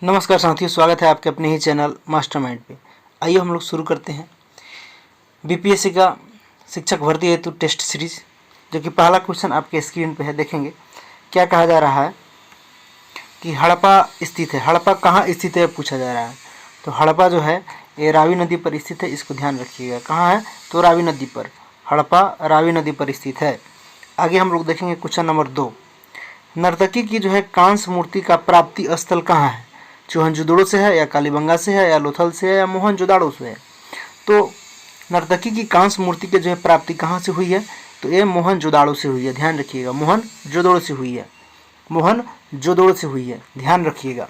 नमस्कार साथियों, स्वागत है आपके अपने ही चैनल मास्टरमाइंड पे। आइए हम लोग शुरू करते हैं बीपीएससी का शिक्षक भर्ती हेतु टेस्ट सीरीज, जो कि पहला क्वेश्चन आपके स्क्रीन पे है। देखेंगे क्या कहा जा रहा है कि हड़प्पा स्थित है। हड़प्पा कहाँ स्थित है पूछा जा रहा है। तो हड़प्पा जो है ये रावी नदी पर स्थित है, इसको ध्यान रखिएगा। कहाँ है? तो रावी नदी पर। हड़प्पा रावी नदी पर स्थित है। आगे हम लोग देखेंगे क्वेश्चन नंबर 2। नर्तकी की जो है कांस्य मूर्ति का प्राप्ति स्थल कहाँ है? मोहनजोदड़ो से है, या कालीबंगा से है, या लोथल से है, या मोहनजोदड़ो से है। तो नर्तकी की कांस्य मूर्ति के जो है प्राप्ति कहाँ से हुई है? तो ये मोहनजोदड़ो से हुई है। ध्यान रखिएगा, मोहनजोदड़ो से हुई है। मोहनजोदड़ो से हुई है, ध्यान रखिएगा।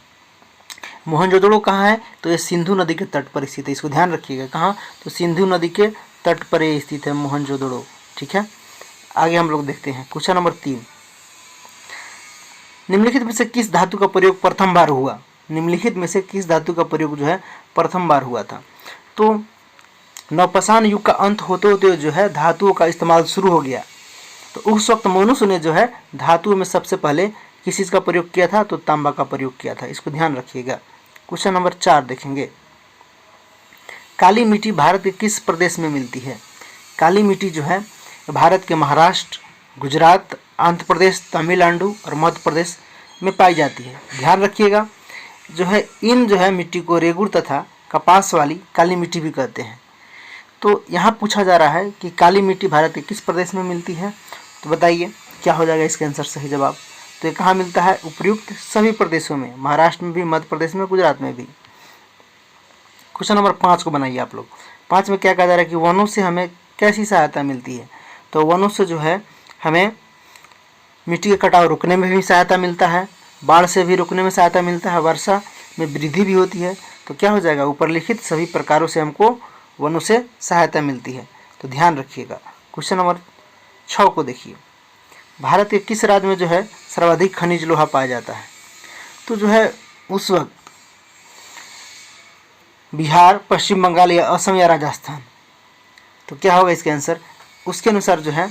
मोहनजोदड़ो कहाँ है? तो ये सिंधु नदी के तट पर स्थित है, इसको ध्यान रखिएगा। कहाँ? तो सिंधु नदी के तट पर ये स्थित है मोहनजोदड़ो। ठीक है, आगे हम लोग देखते हैं क्वेश्चन नंबर 3। निम्नलिखित में से किस धातु का प्रयोग प्रथम बार हुआ? निम्नलिखित में से किस धातु का प्रयोग जो है प्रथम बार हुआ था? तो नवपाषाण युग का अंत होते होते जो है धातुओं का इस्तेमाल शुरू हो गया। तो उस वक्त मनुष्य ने जो है धातुओं में सबसे पहले किस चीज़ का प्रयोग किया था? तो तांबा का प्रयोग किया था, इसको ध्यान रखिएगा। क्वेश्चन नंबर 4 देखेंगे। काली मिट्टी भारत के किस प्रदेश में मिलती है? काली मिट्टी जो है भारत के महाराष्ट्र, गुजरात, आंध्र प्रदेश, तमिलनाडु और मध्य प्रदेश में पाई जाती है। ध्यान रखिएगा, जो है इन जो है मिट्टी को रेगुड़ तथा कपास वाली काली मिट्टी भी कहते हैं। तो यहाँ पूछा जा रहा है कि काली मिट्टी भारत के किस प्रदेश में मिलती है? तो बताइए क्या हो जाएगा इसका आंसर, सही जवाब। तो ये कहाँ मिलता है? उपयुक्त सभी प्रदेशों में, महाराष्ट्र में भी, मध्य प्रदेश में, गुजरात में भी। क्वेश्चन नंबर 5 को बनाइए आप लोग। 5 में क्या कहा जा रहा है कि वनों से हमें कैसी सहायता मिलती है? तो वनों से जो है हमें मिट्टी का कटाव रुकने में भी सहायता मिलता है, बाढ़ से भी रुकने में सहायता मिलता है, वर्षा में वृद्धि भी होती है। तो क्या हो जाएगा? ऊपर लिखित सभी प्रकारों से हमको वनों से सहायता मिलती है। तो ध्यान रखिएगा। क्वेश्चन नंबर 6 को देखिए। भारत के किस राज्य में जो है सर्वाधिक खनिज लोहा पाया जाता है? तो जो है उस वक्त बिहार, पश्चिम बंगाल, या असम, या राजस्थान। तो क्या होगा इसका आंसर? उसके अनुसार जो है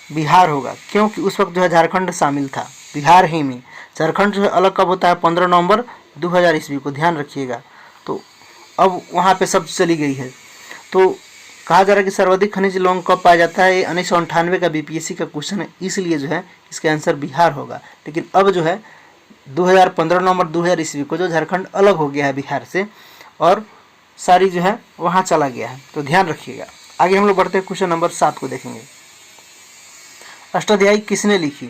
बिहार होगा, क्योंकि उस वक्त जो है झारखंड शामिल था बिहार ही में। झारखंड जो है अलग कब होता है? 15 नवंबर 2000 ईस्वी को, ध्यान रखिएगा। तो अब वहाँ पे सब चली गई है। तो कहा जा रहा है कि सर्वाधिक खनिज लौह कब पाया जाता है? 1998 का बीपीएससी का क्वेश्चन है, इसलिए जो है इसका आंसर बिहार होगा। लेकिन अब जो है 2015 नवंबर 2000 ईस्वी को जो झारखंड अलग हो गया है बिहार से, और सारी जो है वहाँ चला गया है। तो ध्यान रखिएगा। आगे हम लोग बढ़ते हैं, क्वेश्चन नंबर 7 को देखेंगे। अष्टाध्यायी किसने लिखी?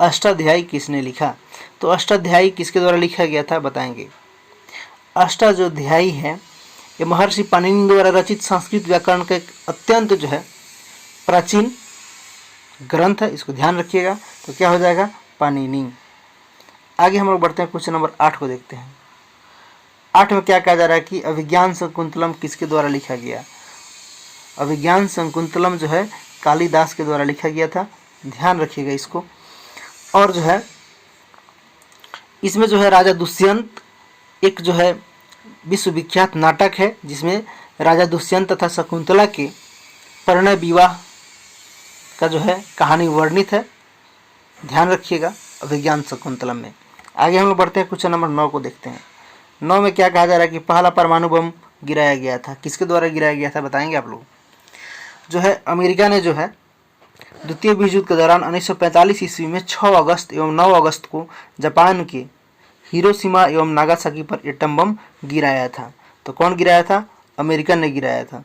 अष्टाध्यायी किसने लिखा? तो अष्टाध्यायी किसके द्वारा लिखा गया था बताएंगे। अष्टाध्यायी है ये महर्षि पाणिनि द्वारा रचित संस्कृत व्याकरण का एक अत्यंत जो है प्राचीन ग्रंथ है, इसको ध्यान रखिएगा। तो क्या हो जाएगा? पाणिनि। आगे हम लोग बढ़ते हैं, क्वेश्चन नंबर 8 को देखते हैं। 8 में क्या कहा जा रहा है कि अभिज्ञान शकुंतलम किसके द्वारा लिखा गया? अभिज्ञान शकुंतलम जो है कालिदास के द्वारा लिखा गया था, ध्यान रखिएगा इसको। और जो है इसमें जो है राजा दुष्यंत एक जो है विश्वविख्यात नाटक है, जिसमें राजा दुष्यंत तथा शकुंतला के परिणय विवाह का जो है कहानी वर्णित है, ध्यान रखिएगा अभिज्ञान शकुंतलम में। आगे हम लोग बढ़ते हैं, क्वेश्चन नंबर 9 को देखते हैं। 9 में क्या कहा जा रहा है कि पहला परमाणु बम गिराया गया था, किसके द्वारा गिराया गया था बताएंगे आप लोग। जो है अमेरिका ने जो है द्वितीय विश्व युद्ध के दौरान 1945 ईस्वी में 6 अगस्त एवं 9 अगस्त को जापान के हिरोशिमा एवं नागासाकी पर एटम बम गिराया था। तो कौन गिराया था? अमेरिका ने गिराया था।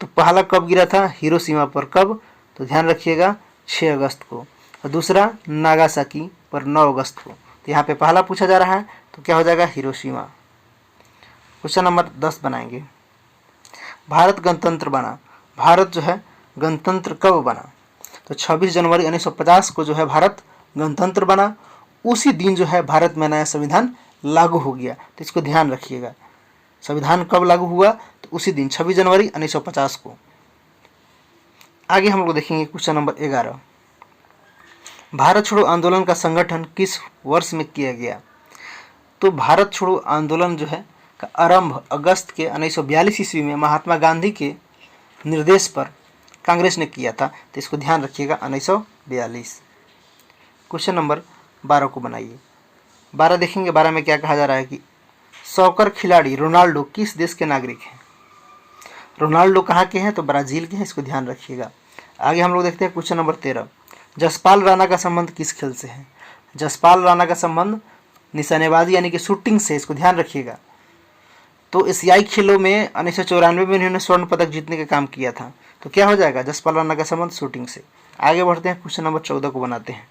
तो पहला कब गिरा था? हिरोशिमा पर। कब? तो ध्यान रखिएगा 6 अगस्त को। और दूसरा नागासाकी पर 9 अगस्त को। तो यहाँ पे पहला पूछा जा रहा है, तो क्या हो जाएगा? हिरोशिमा। क्वेश्चन नंबर 10 बनाएंगे। भारत गणतंत्र बना। भारत जो है गणतंत्र कब बना? तो 26 जनवरी 1950 को जो है भारत गणतंत्र बना। उसी दिन जो है भारत में नया संविधान लागू हो गया। तो इसको ध्यान रखिएगा, संविधान कब लागू हुआ? तो उसी दिन 26 जनवरी 1950 को। आगे हम लोग देखेंगे क्वेश्चन नंबर 11। भारत छोड़ो आंदोलन का संगठन किस वर्ष में किया गया? तो भारत छोड़ो आंदोलन जो है का आरंभ अगस्त के 1942 ईस्वी में महात्मा गांधी के निर्देश पर कांग्रेस ने किया था। तो इसको ध्यान रखिएगा 1942। क्वेश्चन नंबर 12 को बनाइए। 12 देखेंगे। 12 में क्या कहा जा रहा है कि सॉकर खिलाड़ी रोनाल्डो किस देश के नागरिक हैं? रोनाल्डो कहाँ के हैं? तो ब्राजील के हैं, इसको ध्यान रखिएगा। आगे हम लोग देखते हैं क्वेश्चन नंबर 13। जसपाल राणा का संबंध किस खेल से है? जसपाल राणा का संबंध निशानेबाजी यानी कि शूटिंग से, इसको ध्यान रखिएगा। तो एशियाई खेलों में 1994 में इन्होंने स्वर्ण पदक जीतने का काम किया था। तो क्या हो जाएगा? जसपाल राणा का संबंध शूटिंग से। आगे बढ़ते हैं, क्वेश्चन नंबर 14 को बनाते हैं।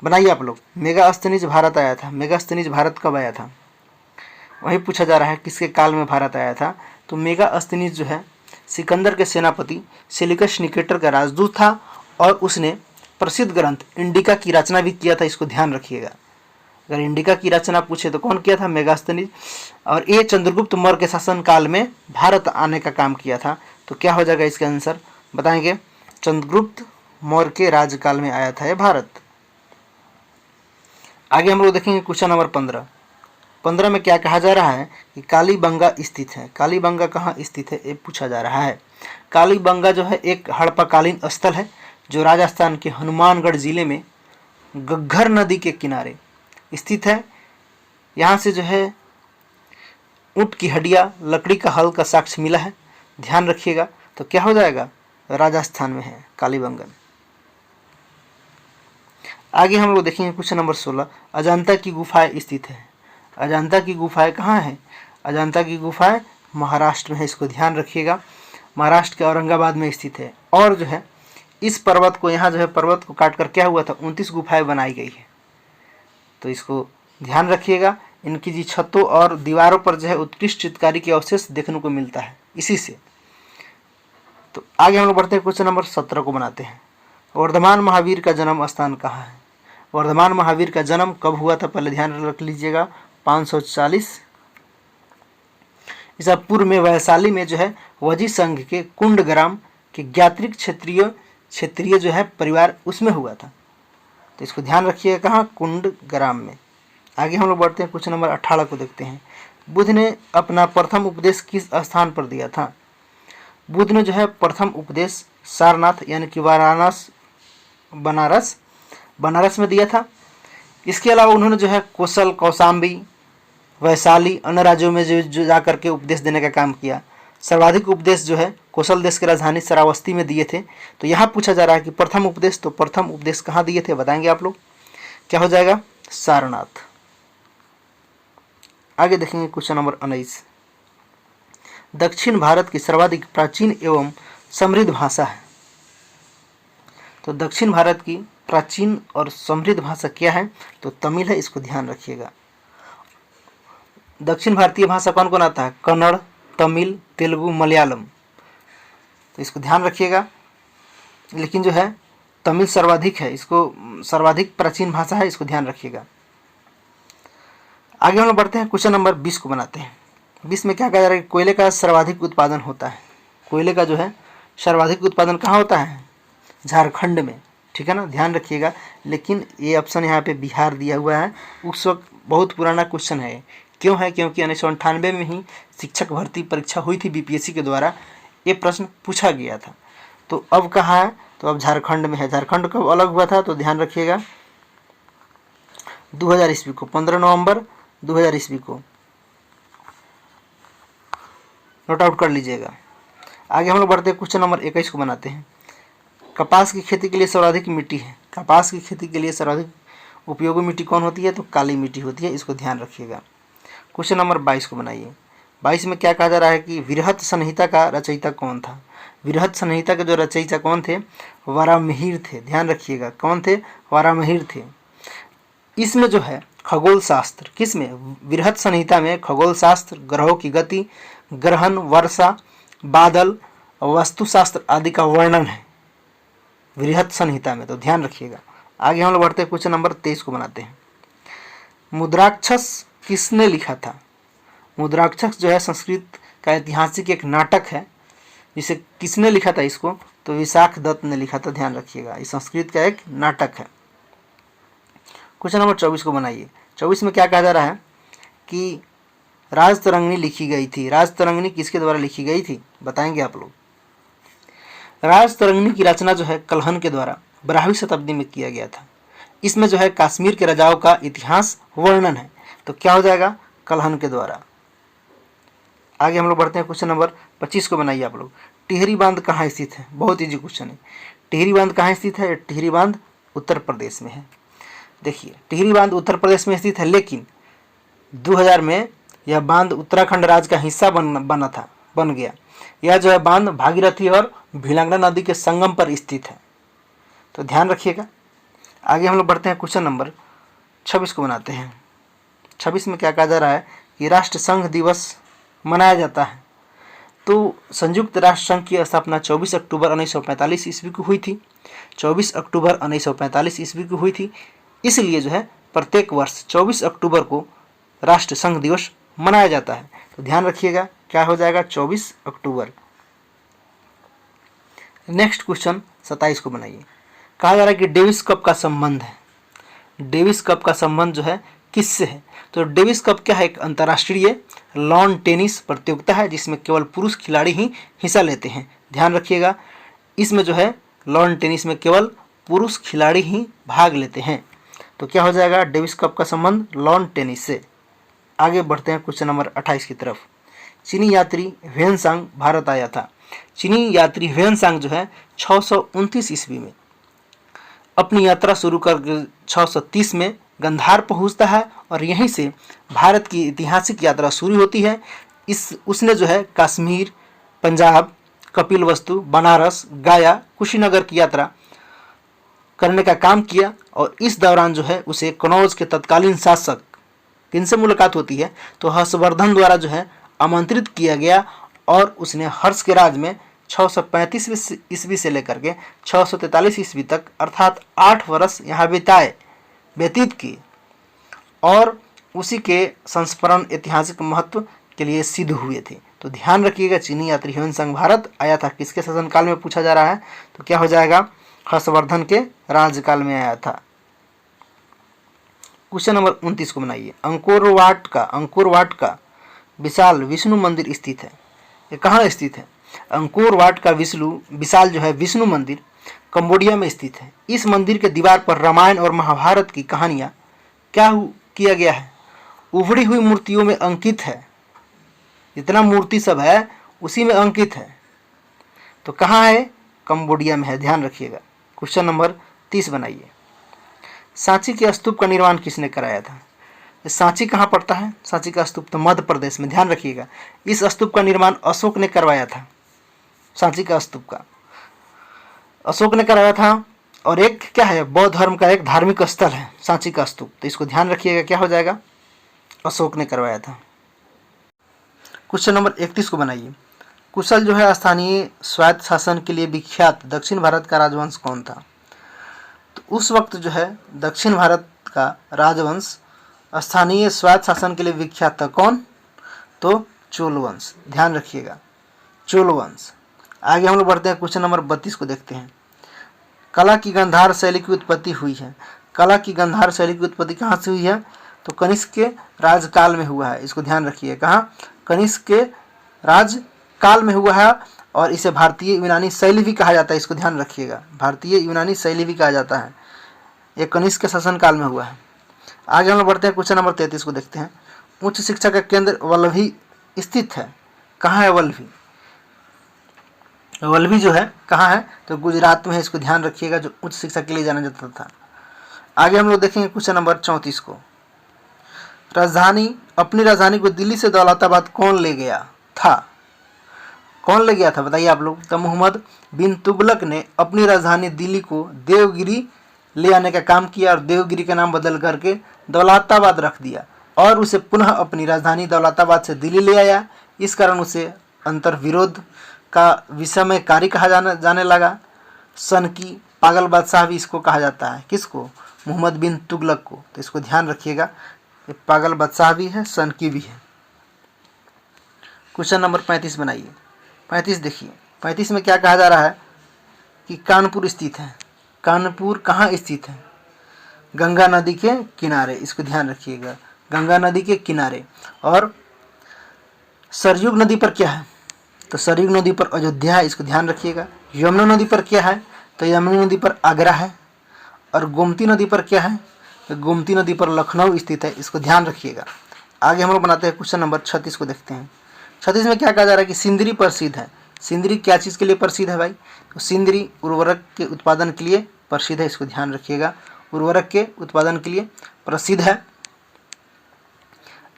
बनाइए आप लोग। मेगास्थनीज भारत आया था। मेगास्थनीज भारत कब आया था? वही पूछा जा रहा है किसके काल में भारत आया था। तो मेगास्थनीज जो है सिकंदर के सेनापति सेल्यूकस निकेटर का राजदूत था और उसने प्रसिद्ध ग्रंथ इंडिका की रचना भी किया था, इसको ध्यान रखिएगा। अगर इंडिका की रचना पूछे तो कौन किया था? मेगास्थनीज। और ये चंद्रगुप्त मौर्य के शासन काल में भारत आने का काम किया था। तो क्या हो जाएगा इसका आंसर? बताएंगे। चंद्रगुप्त मौर्य के राज्यकाल में आया था ये भारत। आगे हम लोग देखेंगे क्वेश्चन नंबर 15। 15 में क्या कहा जा रहा है कि कालीबंगा स्थित है। कालीबंगा कहाँ स्थित है ये पूछा जा रहा है। कालीबंगा जो है एक हड़प्पाकालीन स्थल है जो राजस्थान के हनुमानगढ़ जिले में घग्गर नदी के किनारे स्थित है। यहाँ से जो है ऊँट की हड्डियाँ, लकड़ी का हल का साक्ष्य मिला है, ध्यान रखिएगा। तो क्या हो जाएगा? राजस्थान में है कालीबंगन। आगे हम लोग देखेंगे क्वेश्चन नंबर 16। अजंता की गुफाएं स्थित है। अजंता की गुफाएं कहाँ है? अजंता की गुफाएं महाराष्ट्र में है, इसको ध्यान रखिएगा। महाराष्ट्र के औरंगाबाद में स्थित है। और जो है इस पर्वत को, यहाँ जो है पर्वत को काट कर क्या हुआ था? 29 गुफाएं बनाई गई है। तो इसको ध्यान रखिएगा। इनकी जी छतों और दीवारों पर जो है उत्कृष्ट चित्रकारी के अवशेष देखने को मिलता है इसी से। तो आगे हम लोग बढ़ते हैं, क्वेश्चन नंबर 17 को बनाते हैं। वर्धमान महावीर का जन्म स्थान कहाँ है? वर्धमान महावीर का जन्म कब हुआ था? पहले ध्यान रख लीजिएगा। 540 ईसा पूर्व में वैशाली में जो है वजी संघ के कुंड ग्राम के ज्ञात्रिक क्षेत्रीय जो है परिवार उसमें हुआ था। तो इसको ध्यान रखिएगा, कहाँ? कुंड ग्राम में। आगे हम लोग बढ़ते हैं, क्वेश्चन नंबर 18 को देखते हैं। बुद्ध ने अपना प्रथम उपदेश किस स्थान पर दिया था? बुद्ध ने जो है प्रथम उपदेश सारनाथ यानी कि बनारस में दिया था। इसके अलावा उन्होंने जो है कोसल, कौशाम्बी, वैशाली, अन्य राज्यों में जो जा करके उपदेश देने का काम किया। सर्वाधिक उपदेश जो है कोसल देश की राजधानी श्रावस्ती में दिए थे। तो यहाँ पूछा जा रहा है कि प्रथम उपदेश, तो प्रथम उपदेश कहाँ दिए थे? बताएंगे आप लोग। क्या हो जाएगा? सारनाथ। आगे देखेंगे क्वेश्चन नंबर 19। दक्षिण भारत की सर्वाधिक प्राचीन एवं समृद्ध भाषा है। तो दक्षिण भारत की प्राचीन और समृद्ध भाषा क्या है? तो तमिल है, इसको ध्यान रखिएगा। दक्षिण भारतीय भाषा कौन कौन आता है? कन्नड़, तमिल, तेलुगु, मलयालम। तो इसको ध्यान रखिएगा। लेकिन जो है तमिल सर्वाधिक है, इसको सर्वाधिक प्राचीन भाषा है, इसको ध्यान रखिएगा। आगे हम लोग बढ़ते हैं, क्वेश्चन नंबर 20 को बनाते हैं। 20 में क्या कहा जा रहा है? कोयले का सर्वाधिक उत्पादन होता है। कोयले का जो है सर्वाधिक उत्पादन कहाँ होता है? झारखंड में, ठीक है ना, ध्यान रखिएगा। लेकिन ये ऑप्शन यहाँ पे बिहार दिया हुआ है। उस वक्त बहुत पुराना क्वेश्चन है। क्यों है? क्योंकि 1998 में ही शिक्षक भर्ती परीक्षा हुई थी बीपीएससी के द्वारा, ये प्रश्न पूछा गया था। तो अब कहाँ है? तो अब झारखंड में है। झारखंड कब अलग हुआ था? तो ध्यान रखिएगा 2000 ईस्वी को, 15 नवंबर 2000 ईस्वी को, नोट आउट कर लीजिएगा। आगे हम लोग बढ़ते हैं, क्वेश्चन नंबर 21 को बनाते हैं। कपास की खेती के लिए सर्वाधिक मिट्टी है। कपास की खेती के लिए सर्वाधिक उपयोगी मिट्टी कौन होती है? तो काली मिट्टी होती है, इसको ध्यान रखिएगा। क्वेश्चन नंबर 22 को बनाइए। 22 में क्या कहा जा रहा है कि विरहत संहिता का रचयिता कौन था? विरहत संहिता के जो रचयिता कौन थे? वारामिहिर थे, ध्यान रखिएगा। कौन थे? वारामिहिर थे। इसमें जो है खगोल शास्त्र, किसमें? विरहत संहिता में खगोल शास्त्र, ग्रहों की गति, ग्रहण, वर्षा, बादल, वास्तुशास्त्र आदि का वर्णन है विरहत संहिता में, तो ध्यान रखिएगा। आगे हम लोग बढ़ते हैं, क्वेश्चन नंबर 23 को बनाते हैं। मुद्राक्षस किसने लिखा था? मुद्राक्षस जो है संस्कृत का ऐतिहासिक एक नाटक है, जिसे किसने लिखा था इसको? तो विशाख दत्त ने लिखा था, ध्यान रखिएगा। ये संस्कृत का एक नाटक है। क्वेश्चन नंबर 24 को बनाइए। 24 में क्या कहा जा रहा है कि राजतरंगिणी लिखी गई थी। राजतरंगिणी किसके द्वारा लिखी गई थी? बताएंगे आप लोग। राजतरंगिणी की रचना जो है कल्हन के द्वारा 12वीं शताब्दी में किया गया था। इसमें जो है कश्मीर के राजाओं का इतिहास वर्णन है। तो क्या हो जाएगा? कल्हन के द्वारा। आगे हम लोग बढ़ते हैं, क्वेश्चन नंबर 25 को बनाइए आप लोग। टिहरी बांध कहाँ स्थित है? बहुत इजी क्वेश्चन है। टिहरी बांध कहाँ स्थित है? टिहरी बांध उत्तर प्रदेश में है। देखिए, टिहरी बांध उत्तर प्रदेश में स्थित है, लेकिन 2000 में यह बांध उत्तराखंड राज्य का हिस्सा बन गया। यह जो है बांध भागीरथी और भिलंगना नदी के संगम पर स्थित है, तो ध्यान रखिएगा। आगे हम लोग बढ़ते हैं, क्वेश्चन नंबर 26 को बनाते हैं। 26 में क्या कहा जा रहा है कि राष्ट्र संघ दिवस मनाया जाता है। तो संयुक्त राष्ट्र संघ की स्थापना 24 अक्टूबर 1945 ईस्वी को हुई थी। 24 अक्टूबर 1945 ईस्वी को हुई थी। इसलिए जो है प्रत्येक वर्ष 24 अक्टूबर को राष्ट्र संघ दिवस मनाया जाता है। तो ध्यान रखिएगा, क्या हो जाएगा? 24 अक्टूबर। नेक्स्ट क्वेश्चन 27 को बनाइए। कहा जा रहा है कि डेविस कप का संबंध है। डेविस कप का संबंध जो है किससे है? तो डेविस कप क्या है? एक अंतर्राष्ट्रीय लॉन टेनिस प्रतियोगिता है जिसमें केवल पुरुष खिलाड़ी ही हिस्सा लेते हैं। ध्यान रखिएगा, इसमें जो है लॉन टेनिस में केवल पुरुष खिलाड़ी ही भाग लेते हैं। तो क्या हो जाएगा? डेविस कप का संबंध लॉन टेनिस से। आगे बढ़ते हैं क्वेश्चन नंबर 28 की तरफ। चीनी यात्री ह्वेनसांग भारत आया था। चीनी यात्री ह्वेनसांग जो है 629 ईस्वी में अपनी यात्रा शुरू कर 630 में गंधार पहुंचता है और यहीं से भारत की ऐतिहासिक यात्रा शुरू होती है। उसने जो है कश्मीर, पंजाब, कपिलवस्तु, बनारस, गया, कुशीनगर की यात्रा करने का काम किया और इस दौरान जो है उसे कनौज के तत्कालीन शासक, किनसे मुलाकात होती है? तो हर्षवर्धन द्वारा जो है आमंत्रित किया गया और उसने हर्ष के राज में 635 ईस्वी से लेकर के 643 ईस्वी तक अर्थात 8 वर्ष यहाँ व्यतीत किए और उसी के संस्मरण ऐतिहासिक महत्व के लिए सिद्ध हुए थे। तो ध्यान रखिएगा, चीनी यात्री ह्वेनसांग भारत आया था। किसके शासनकाल में पूछा जा रहा है? तो क्या हो जाएगा? हर्षवर्धन के राज्यकाल में आया था। क्वेश्चन नंबर 29 को बनाइए। अंकोर वाट का विशाल विष्णु मंदिर स्थित है। ये कहाँ स्थित है? अंकोर वाट का विशाल जो है विष्णु मंदिर कंबोडिया में स्थित है। इस मंदिर के दीवार पर रामायण और महाभारत की कहानियाँ किया गया है? उभड़ी हुई मूर्तियों में अंकित है। जितना मूर्ति सब है उसी में अंकित है। तो कहाँ है? कंबोडिया में है। ध्यान रखिएगा। क्वेश्चन नंबर 30 बनाइए। सांची के स्तूप का निर्माण किसने कराया था? सांची कहाँ पड़ता है? सांची का स्तूप तो मध्य प्रदेश में। ध्यान रखिएगा, इस स्तूप का निर्माण अशोक ने करवाया था। सांची का स्तूप का अशोक ने कराया था और एक क्या है? बौद्ध धर्म का एक धार्मिक स्थल है सांची का स्तूप। तो इसको ध्यान रखिएगा, क्या हो जाएगा? अशोक ने करवाया था। क्वेश्चन नंबर 31 को बनाइए। कुशल जो है स्थानीय स्वायत्त शासन के लिए विख्यात दक्षिण भारत का राजवंश कौन था? तो उस वक्त जो है दक्षिण भारत का राजवंश स्थानीय स्वायत्त शासन के लिए विख्यात था। कौन? तो चोल वंश। ध्यान रखिएगा, चोल वंश। आगे हम लोग बढ़ते हैं, क्वेश्चन नंबर 32 को देखते हैं। कला की गांधार शैली की उत्पत्ति हुई है। कला की गांधार शैली की उत्पत्ति कहाँ से हुई है? तो कनिष्क के राजकाल में हुआ है। इसको ध्यान रखिए, कहाँ? कनिष्क के राजकाल में हुआ है और इसे भारतीय यूनानी शैली भी कहा जाता है। इसको ध्यान रखिएगा, भारतीय यूनानी शैली भी कहा जाता है। ये कनिष्क के शासनकाल में हुआ है। आगे हम लोग बढ़ते हैं, क्वेश्चन नंबर 33 को देखते हैं। उच्च शिक्षा का केंद्र वल्लभी स्थित है। कहाँ है वल्लभी? वल्लभी जो है कहाँ है? तो गुजरात में है। इसको ध्यान रखिएगा, जो उच्च शिक्षा के लिए जाना जाता था। आगे हम लोग देखेंगे क्वेश्चन नंबर 34 को। अपनी राजधानी को दिल्ली से दौलताबाद कौन ले गया था? कौन ले गया था बताइए आप लोग? तो मोहम्मद बिन तुगलक ने अपनी राजधानी दिल्ली को देवगिरी ले आने का काम किया और देवगिरी का नाम बदल करके दौलताबाद रख दिया और उसे पुनः अपनी राजधानी दौलताबाद से दिल्ली ले आया। इस कारण उसे अंतर्विरोध का विषमयकारी कहा जाने लगा। सन की पागल बादशाह भी इसको कहा जाता है। किसको? मोहम्मद बिन तुगलक को। तो इसको ध्यान रखिएगा, ये पागल बादशाह भी है, सन की भी है। क्वेश्चन नंबर 35 बनाइए। 35 देखिए, 35 में क्या कहा जा रहा है कि कानपुर स्थित है। कानपुर कहाँ स्थित है? गंगा नदी के किनारे। इसको ध्यान रखिएगा, गंगा नदी के किनारे। और सरयुग नदी पर क्या है? तो सरयुग नदी पर अयोध्या है। इसको ध्यान रखिएगा। यमुना नदी पर क्या है? तो यमुना नदी पर आगरा है। और गोमती नदी पर क्या है? तो गोमती नदी पर लखनऊ स्थित है। इसको ध्यान रखिएगा। आगे हम लोग बनाते हैं क्वेश्चन नंबर 36 को देखते हैं। 36 में क्या कहा जा रहा है कि सिंदरी प्रसिद्ध है। सिंदरी क्या चीज़ के लिए प्रसिद्ध है भाई? तो सिंदरी उर्वरक के उत्पादन के लिए प्रसिद्ध है, इसको ध्यान रखिएगा, उर्वरक के उत्पादन के लिए प्रसिद्ध है।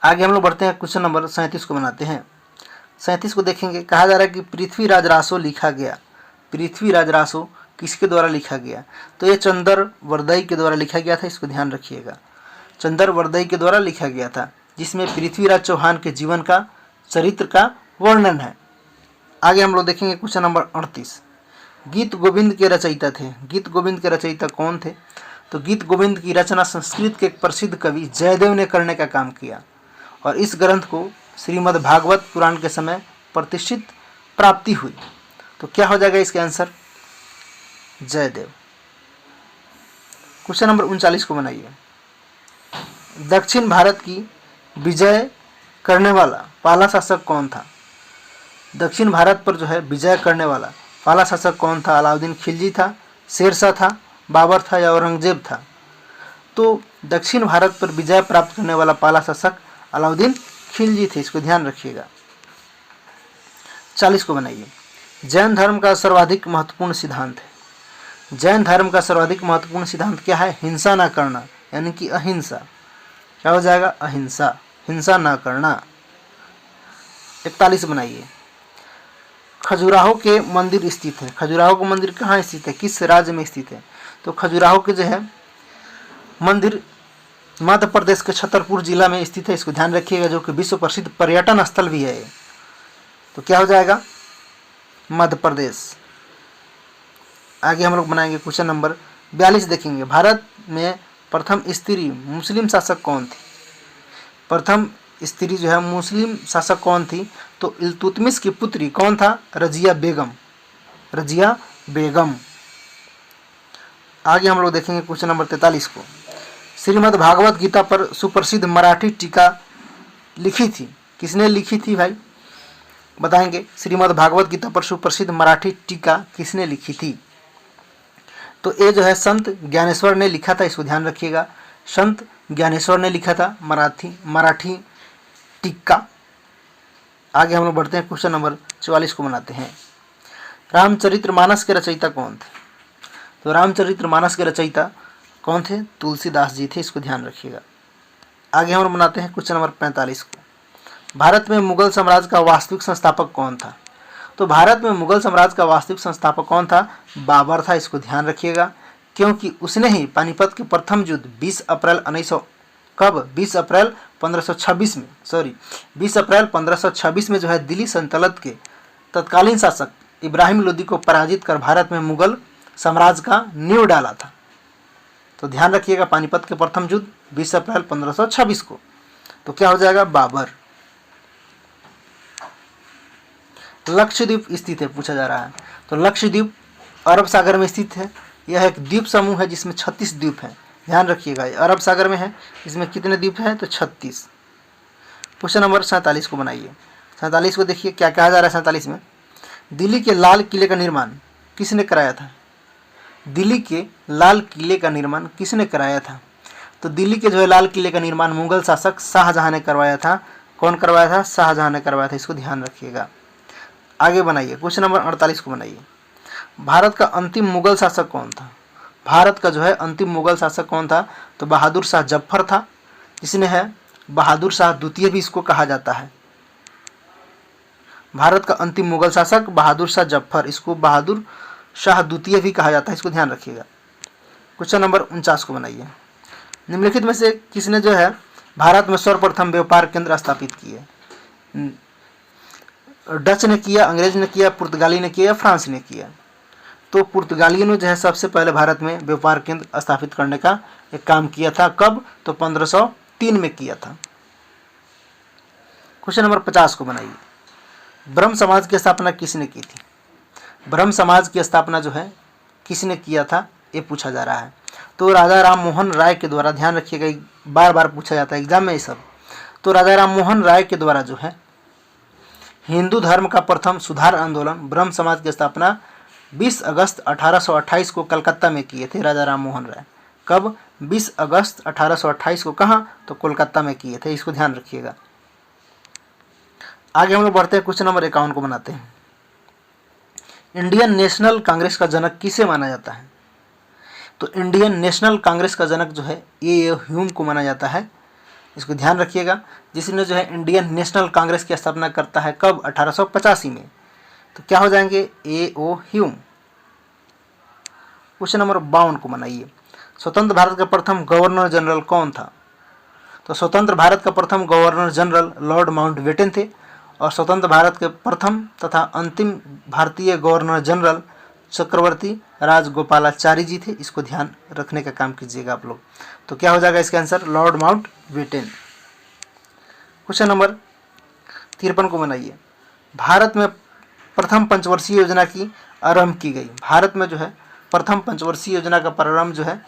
आगे हम लोग बढ़ते हैं, क्वेश्चन नंबर 37 को बनाते हैं। 37 को देखेंगे, कहा जा रहा है कि पृथ्वीराज रासो लिखा गया। पृथ्वीराज रासो किसके द्वारा लिखा गया? तो ये चंदर वरदई के द्वारा लिखा गया था, इसको ध्यान रखिएगा, चंदर वरदई के द्वारा लिखा गया था, जिसमें पृथ्वीराज चौहान के जीवन का, चरित्र का वर्णन है। आगे हम लोग देखेंगे क्वेश्चन नंबर 38। गीत गोविंद के रचयिता थे। गीत गोविंद के रचयिता कौन थे? तो गीत गोविंद की रचना संस्कृत के एक प्रसिद्ध कवि जयदेव ने करने का काम किया, और इस ग्रंथ को श्रीमद् भागवत पुराण के समय प्रतिष्ठित प्राप्ति हुई। तो क्या हो जाएगा इसका आंसर? जयदेव। क्वेश्चन नंबर 39 को बनाइए। दक्षिण भारत की विजय करने वाला पहला शासक कौन था? दक्षिण भारत पर जो है विजय करने वाला पहला शासक कौन था? अलाउद्दीन खिलजी था, शेरशाह था, बाबर था या औरंगजेब था? तो दक्षिण भारत पर विजय प्राप्त करने वाला पहला शासक अलाउद्दीन खिलजी थे, इसको ध्यान रखिएगा। 40 को बनाइए। जैन धर्म का सर्वाधिक महत्वपूर्ण सिद्धांत है। जैन धर्म का सर्वाधिक महत्वपूर्ण सिद्धांत क्या है? हिंसा ना करना, यानी कि अहिंसा। क्या हो जाएगा? अहिंसा, हिंसा ना करना। 41 बनाइए। खजुराहो के मंदिर स्थित है। खजुराहो का मंदिर कहाँ स्थित है? किस राज्य में स्थित है? तो खजुराहो के जो है मंदिर मध्य प्रदेश के छतरपुर जिला में स्थित है, इसको ध्यान रखिएगा, जो कि विश्व प्रसिद्ध पर्यटन स्थल भी है। तो क्या हो जाएगा? मध्य प्रदेश। आगे हम लोग बनाएंगे क्वेश्चन नंबर 42 देखेंगे। भारत में प्रथम स्त्री मुस्लिम शासक कौन थी? प्रथम स्त्री जो है मुस्लिम शासक कौन थी? तो इल्तुतमिश की पुत्री कौन था? रजिया बेगम। रजिया बेगम। आगे हम लोग देखेंगे क्वेश्चन नंबर 43 को। श्रीमद् भागवत गीता पर सुप्रसिद्ध मराठी टीका लिखी थी। किसने लिखी थी भाई? बताएंगे। श्रीमद् भागवत गीता पर सुप्रसिद्ध मराठी टीका किसने लिखी थी? तो ये जो है संत ज्ञानेश्वर ने लिखा था, इसको ध्यान रखिएगा, संत ज्ञानेश्वर ने लिखा था मराठी टीका। आगे हम लोग बढ़ते हैं, क्वेश्चन नंबर 44 को बनाते हैं। रामचरितमानस के रचयिता कौन थे? तो रामचरितमानस के रचयिता कौन थे? तुलसीदास जी थे, इसको ध्यान रखिएगा। आगे हम बनाते हैं क्वेश्चन नंबर 45 को। भारत में मुगल साम्राज्य का वास्तविक संस्थापक कौन था? तो भारत में मुगल साम्राज्य का वास्तविक संस्थापक कौन था? बाबर था, इसको ध्यान रखिएगा, क्योंकि उसने ही पानीपत के प्रथम युद्ध 20 अप्रैल 1526 में जो है दिल्ली सल्तनत के तत्कालीन शासक इब्राहिम लोदी को पराजित कर भारत में मुगल साम्राज्य का नींव डाला था। तो ध्यान रखिएगा, पानीपत के प्रथम युद्ध 20 अप्रैल 1526 को। तो क्या हो जाएगा? बाबर। लक्षद्वीप स्थित है, पूछा जा रहा है। तो लक्षद्वीप अरब सागर में स्थित है। यह एक द्वीप समूह है जिसमें 36 द्वीप हैं। ध्यान रखिएगा, ये अरब सागर में है। इसमें कितने द्वीप हैं? तो 36। क्वेश्चन नंबर 47 को बनाइए। 47 को देखिए, क्या कहा जा रहा है 47 में। दिल्ली के लाल किले का निर्माण किसने कराया था? दिल्ली के लाल किले का निर्माण किसने कराया था? तो दिल्ली के जो है लाल किले का निर्माण मुगल शासक शाहजहां ने करवाया था। कौन करवाया था? शाहजहां ने करवाया था, इसको ध्यान रखिएगा। आगे बनाइए, क्वेश्चन नंबर 48 को बनाइए। भारत का अंतिम मुगल शासक कौन था? भारत का जो है अंतिम मुगल शासक कौन था? तो बहादुर शाह जफर था, जिसने है बहादुर शाह द्वितीय भी इसको कहा जाता है। भारत का अंतिम मुगल शासक बहादुर शाह जफर, इसको बहादुर शाह द्वितीय भी कहा जाता है, इसको ध्यान रखिएगा। क्वेश्चन नंबर 49 को बनाइए। निम्नलिखित में से किसने जो है भारत में सर्वप्रथम व्यापार केंद्र स्थापित किए? डच ने किया, अंग्रेज ने किया, पुर्तगाली ने किया या फ्रांस ने किया? तो पुर्तगालियों ने जो है सबसे पहले भारत में व्यापार केंद्र स्थापित करने का एक काम किया था। कब? तो 1503 में किया था। क्वेश्चन नंबर 50 को बनाइए। ब्रह्म समाज की स्थापना किसने की थी? ब्रह्म समाज की स्थापना जो है किसने किया था, ये पूछा जा रहा है। तो राजा राम मोहन राय के द्वारा, ध्यान रखिएगा, बार बार पूछा जाता है एग्जाम में ये सब। तो राजा राम मोहन राय के द्वारा जो है हिंदू धर्म का प्रथम सुधार आंदोलन ब्रह्म समाज की स्थापना 20 अगस्त 1828 को कलकत्ता में किए थे राजा राम मोहन राय। कब? 20 अगस्त 1828 को। कहाँ? तो कोलकाता में किए थे, इसको ध्यान रखिएगा। आगे हम लोग बढ़ते हैं, क्वेश्चन नंबर 51 को बनाते हैं। इंडियन नेशनल कांग्रेस का जनक किसे माना जाता है? तो इंडियन नेशनल कांग्रेस का जनक जो है ये ह्यूम को माना जाता है। इसको ध्यान रखिएगा, जिसने जो है इंडियन नेशनल कांग्रेस की स्थापना करता है कब? 1885 में। तो क्या हो जाएंगे? A.O. ह्यूम। क्वेश्चन नंबर 52 को बनाइए। स्वतंत्र भारत का प्रथम गवर्नर जनरल कौन था? तो स्वतंत्र भारत का प्रथम गवर्नर जनरल लॉर्ड माउंटबेटन थे, और स्वतंत्र भारत के प्रथम तथा अंतिम भारतीय गवर्नर जनरल चक्रवर्ती राजगोपालाचारी जी थे। इसको ध्यान रखने का काम कीजिएगा आप लोग। तो क्या हो जाएगा इसका answer? Lord Mountbatten. Question number 53 को बनाइए। भारत में प्रथम पंचवर्षीय योजना की आरंभ की गई। भारत में जो है प्रथम पंचवर्षीय योजना का प्रारंभ जो है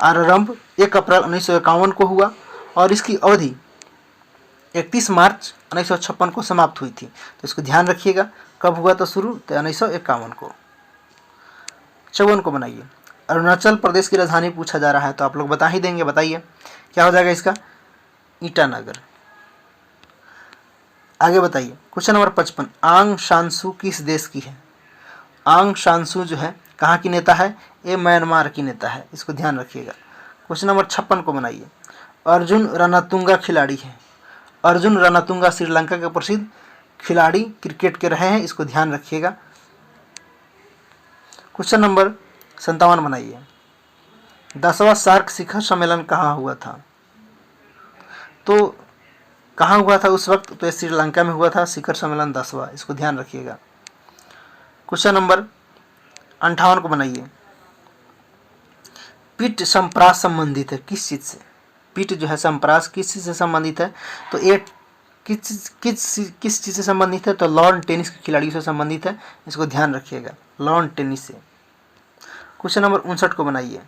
आरंभ 1 अप्रैल 1951 को हुआ, और इसकी अवधि 31 मार्च 1956 को समाप्त हुई थी। तो इसको ध्यान रखिएगा, कब हुआ था शुरू? तो 1951 को। 54 को बनाइए। अरुणाचल प्रदेश की राजधानी पूछा जा रहा है, तो आप लोग बता ही देंगे, बताइए क्या हो जाएगा इसका? ईटानगर। आगे बताइए, क्वेश्चन नंबर 55। आंग सान सू किस देश की है? आंग सान सू जो है कहाँ की नेता है? ये म्यांमार की नेता है। इसको ध्यान रखिएगा। क्वेश्चन नंबर 56 को बनाइए। अर्जुन रणतुंगा खिलाड़ी है। अर्जुन रणतुंगा श्रीलंका के प्रसिद्ध खिलाड़ी क्रिकेट के रहे हैं। इसको ध्यान रखिएगा। क्वेश्चन नंबर 57 बनाइए। 10वां सार्क शिखर सम्मेलन कहाँ हुआ था? तो कहाँ हुआ था उस वक्त? तो श्रीलंका में हुआ था शिखर सम्मेलन 10वां। इसको ध्यान रखिएगा। क्वेश्चन नंबर 58 को बनाइए। पिट संप्रास संबंधित है किस चीज से? पिट जो है संप्रास किस चीज से संबंधित है? तो ये किस चीज से संबंधित है? तो लॉन टेनिस के खिलाड़ियों से संबंधित है। इसको ध्यान रखिएगा, लॉन टेनिस से। क्वेश्चन नंबर 59 को बनाइए।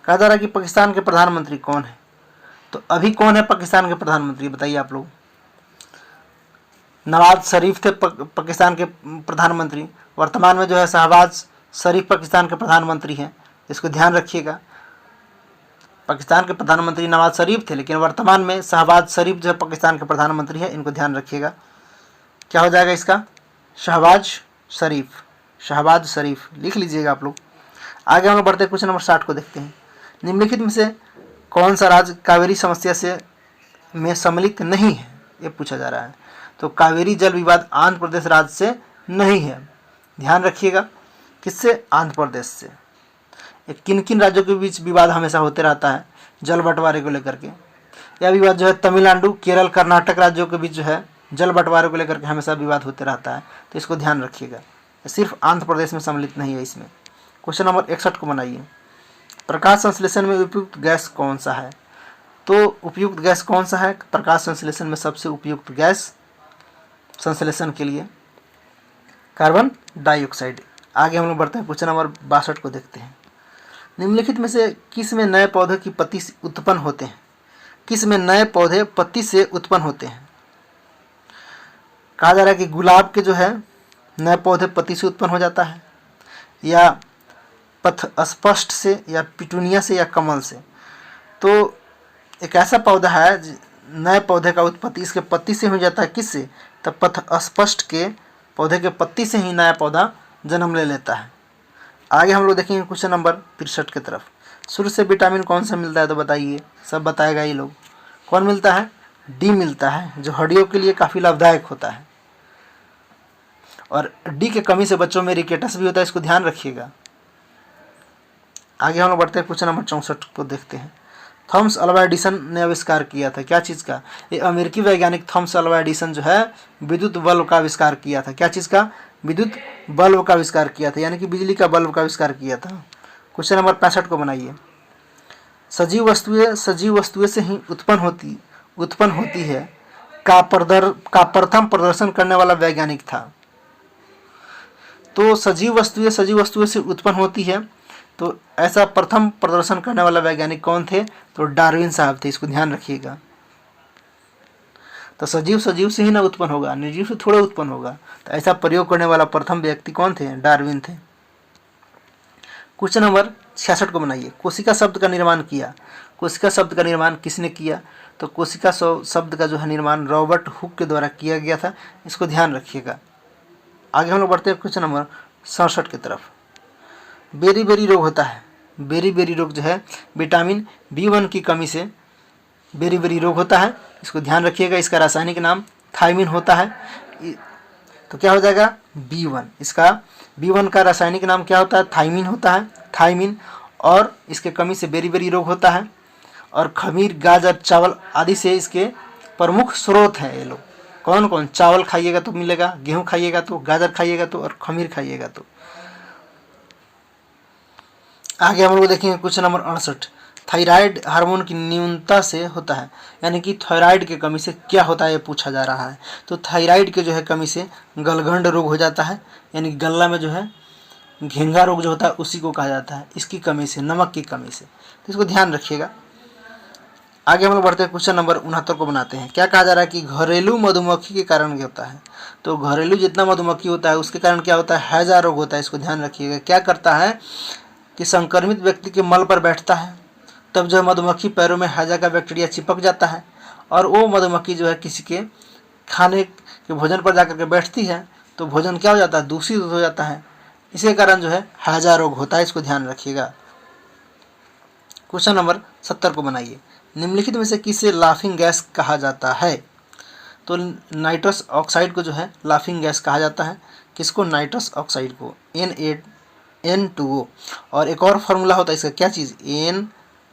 कहा जा रहा है कि पाकिस्तान के प्रधानमंत्री कौन है? तो अभी कौन है पाकिस्तान के प्रधानमंत्री? बताइए आप लोग। नवाज शरीफ थे पाकिस्तान के प्रधानमंत्री। वर्तमान में जो है शहबाज शरीफ पाकिस्तान के प्रधानमंत्री हैं। इसको ध्यान रखिएगा। पाकिस्तान के प्रधानमंत्री नवाज शरीफ थे, लेकिन वर्तमान में शहबाज शरीफ जो है पाकिस्तान के प्रधानमंत्री है। इनको ध्यान रखिएगा। क्या हो जाएगा इसका? शहबाज शरीफ। शहबाज शरीफ लिख लीजिएगा आप लोग। आगे हम लोग बढ़ते हैं, क्वेश्चन नंबर 60 को देखते हैं। निम्नलिखित में से कौन सा राज्य कावेरी समस्या से में सम्मिलित नहीं है? ये पूछा जा रहा है। तो कावेरी जल विवाद आंध्र प्रदेश राज्य से नहीं है। ध्यान रखिएगा। किससे? आंध्र प्रदेश से। किन किन राज्यों के बीच विवाद हमेशा होते रहता है जल बंटवारे को लेकर के? यह विवाद जो है तमिलनाडु, केरल, कर्नाटक राज्यों के बीच जो है जल बंटवारे को लेकर के हमेशा विवाद होते रहता है। तो इसको ध्यान रखिएगा। सिर्फ आंध्र प्रदेश में सम्मिलित नहीं है इसमें। क्वेश्चन नंबर 61 को बनाइए। प्रकाश संश्लेषण में उपयुक्त गैस कौन सा है? तो उपयुक्त गैस कौन सा है प्रकाश संश्लेषण में? सबसे उपयुक्त गैस संश्लेषण के लिए कार्बन डाइऑक्साइड। आगे हम लोग बढ़ते हैं, क्वेश्चन नंबर 62 को देखते हैं। निम्नलिखित में से किस में नए पौधे की पत्ती से उत्पन्न होते हैं? किस में नए पौधे पत्ती से उत्पन्न होते हैं? कहा जा रहा है कि गुलाब के जो है नए पौधे पत्ती से उत्पन्न हो जाता है, या पथ स्पष्ट से, या पिटूनिया से, या कमल से। तो एक ऐसा पौधा है नए पौधे का उत्पत्ति इसके पत्ती से हो जाता है। किससे? तो पथ स्पष्ट के पौधे के पत्ती से ही नया पौधा जन्म ले लेता है। आगे हम लोग देखेंगे क्वेश्चन नंबर 63 की तरफ। सूर्य से विटामिन कौन सा मिलता है? तो बताइए, सब बताएगा ये लोग। कौन मिलता है? डी मिलता है, जो हड्डियों के लिए काफ़ी लाभदायक होता है। और डी के कमी से बच्चों में रिकेटस भी होता है। इसको ध्यान रखिएगा। आगे हम लोग बढ़ते हैं, क्वेश्चन नंबर 64 को देखते हैं। थॉमस अल्वा एडिसन ने आविष्कार किया था क्या चीज़ का? ये अमेरिकी वैज्ञानिक थॉमस अल्वा एडिसन जो है विद्युत बल्ब का आविष्कार किया था। क्या चीज़ का? विद्युत बल्ब का आविष्कार किया था, यानी कि बिजली का बल्ब का आविष्कार किया था। क्वेश्चन नंबर 65 को बनाइए। सजीव वस्तुएं से ही उत्पन्न होती है का प्रथम प्रदर्शन करने वाला वैज्ञानिक था। तो सजीव वस्तुएं से उत्पन्न होती है, तो ऐसा प्रथम प्रदर्शन करने वाला वैज्ञानिक कौन थे? तो डार्विन साहब थे। इसको ध्यान रखिएगा। तो सजीव से ही ना उत्पन्न होगा, निर्जीव से थोड़ा उत्पन्न होगा। तो ऐसा प्रयोग करने वाला प्रथम व्यक्ति कौन थे? डार्विन थे। क्वेश्चन नंबर 66 को बनाइए। कोशिका शब्द का निर्माण किया। कोशिका शब्द का निर्माण किसने किया? तो कोशिका शब्द का जो है निर्माण रॉबर्ट हुक के द्वारा किया गया था, इसको ध्यान रखिएगा। आगे हम लोग बढ़ते हैं क्वेश्चन नंबर 67 की तरफ। बेरी बेरी रोग होता है। बेरी बेरी रोग जो है विटामिन B1 की कमी से बेरी बेरी रोग होता है, इसको ध्यान रखिएगा। इसका रासायनिक नाम थायमिन होता है। तो क्या हो जाएगा? B1। इसका B1 का रासायनिक नाम क्या होता है? थायमिन होता है, थायमिन। और इसके कमी से बेरी बेरी रोग होता है। और खमीर, गाजर, चावल आदि से इसके प्रमुख स्रोत हैं ये लोग। कौन कौन? चावल खाइएगा तो मिलेगा, गेहूं खाइएगा तो, गाजर खाइएगा तो, और खमीर खाइएगा तो। आगे हम लोग देखेंगे क्वेश्चन नंबर 68। थायराइड हार्मोन की न्यूनता से होता है, यानी कि थायराइड की कमी से क्या होता है ये पूछा जा रहा है। तो थायराइड के जो है कमी से गलगंड रोग हो जाता है, यानी गल्ला में जो है घेंगा रोग जो होता है उसी को कहा जाता है, इसकी कमी से, नमक की कमी से। तो इसको ध्यान रखिएगा। आगे हम लोग बढ़ते हैं क्वेश्चन नंबर 69 को बनाते हैं। क्या कहा जा रहा है कि घरेलू मधुमक्खी के कारण क्या होता है? तो घरेलू जितना मधुमक्खी होता है उसके कारण क्या होता है? हैजा रोग होता है। इसको ध्यान रखिएगा। क्या करता है कि संक्रमित व्यक्ति के मल पर बैठता है, तब जो मधुमक्खी पैरों में हैजा का बैक्टीरिया चिपक जाता है और वो मधुमक्खी जो है किसी के खाने के भोजन पर जाकर के बैठती है, तो भोजन क्या हो जाता है? दूषित हो जाता है। इसी कारण जो है हैजा रोग होता है। इसको ध्यान रखिएगा। क्वेश्चन नंबर 70 को बनाइए। निम्नलिखित में से किसे लाफिंग गैस कहा जाता है? तो नाइट्रस ऑक्साइड को जो है लाफिंग गैस कहा जाता है। किसको? नाइट्रस ऑक्साइड को, N2O। और एक और फार्मूला होता है इसका, क्या चीज़? N,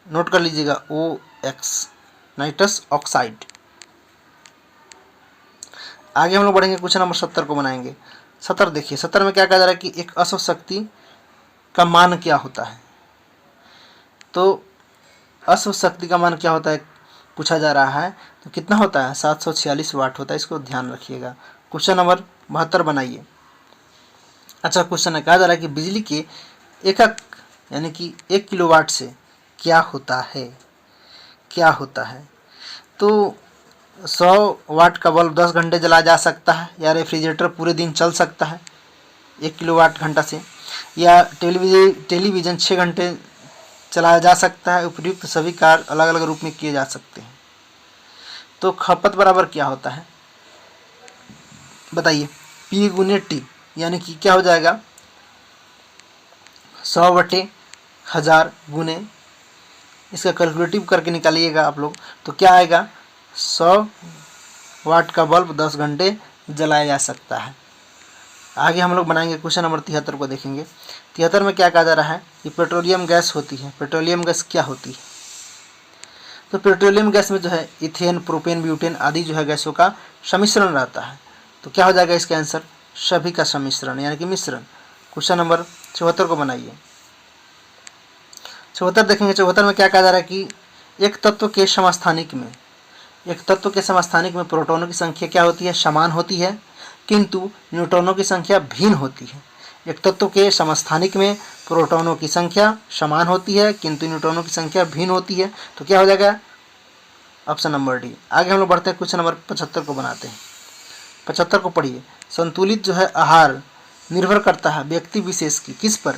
नोट कर लीजिएगा, OX, नाइट्रस ऑक्साइड। आगे हम लोग बढ़ेंगे, क्वेश्चन नंबर 70 को बनाएंगे। 70 देखिए, 70 में क्या कहा जा रहा है कि एक अश्व शक्ति का मान क्या होता है? तो अश्व शक्ति का मान क्या होता है पूछा जा रहा है। तो कितना होता है? 746 वाट होता है। इसको ध्यान रखिएगा। क्वेश्चन नंबर 72 बनाइए। अच्छा क्वेश्चन है, कहा जा रहा है कि बिजली के एकक यानी कि 1 किलोवाट से क्या होता है? क्या होता है? तो 100 वाट का बल्ब 10 घंटे जलाया जा सकता है, या रेफ्रिजरेटर पूरे दिन चल सकता है 1 किलोवाट घंटा से, या टेलीविज़न 6 घंटे चलाया जा सकता है। उपयुक्त सभी कार्य अलग अलग रूप में किए जा सकते हैं। तो खपत बराबर क्या होता है बताइए? P गुने T, यानी कि क्या हो जाएगा? 100/1000 गुने, इसका कैलकुलेटिव करके निकालिएगा आप लोग, तो क्या आएगा? 100 वाट का बल्ब 10 घंटे जलाया जा सकता है। आगे हम लोग बनाएंगे क्वेश्चन नंबर 73 को देखेंगे। 73 में क्या कहा जा रहा है कि पेट्रोलियम गैस होती है। पेट्रोलियम गैस क्या होती है? तो पेट्रोलियम गैस में जो है इथेन, प्रोपेन, ब्यूटेन आदि जो है गैसों का सम्मिश्रण रहता है। तो क्या हो जाएगा इसका आंसर? सभी का सम्मिश्रण, यानी कि मिश्रण। क्वेश्चन नंबर 74 को बनाइए। 74 देखेंगे। 74 में क्या कहा जा रहा है कि एक तत्व के समस्थानिक में प्रोटॉनों की संख्या क्या होती है? समान होती है, किंतु न्यूट्रॉनों की संख्या भिन्न होती है। एक तत्व के समस्थानिक में प्रोटॉनों की संख्या समान होती है, किंतु न्यूट्रॉनों की संख्या भिन्न होती है। तो क्या हो जाएगा? Option number D. आगे हम लोग बढ़ते हैं, क्वेश्चन नंबर 75 को बनाते हैं। 75 को पढ़िए। संतुलित जो है आहार निर्भर करता है व्यक्ति विशेष की किस पर?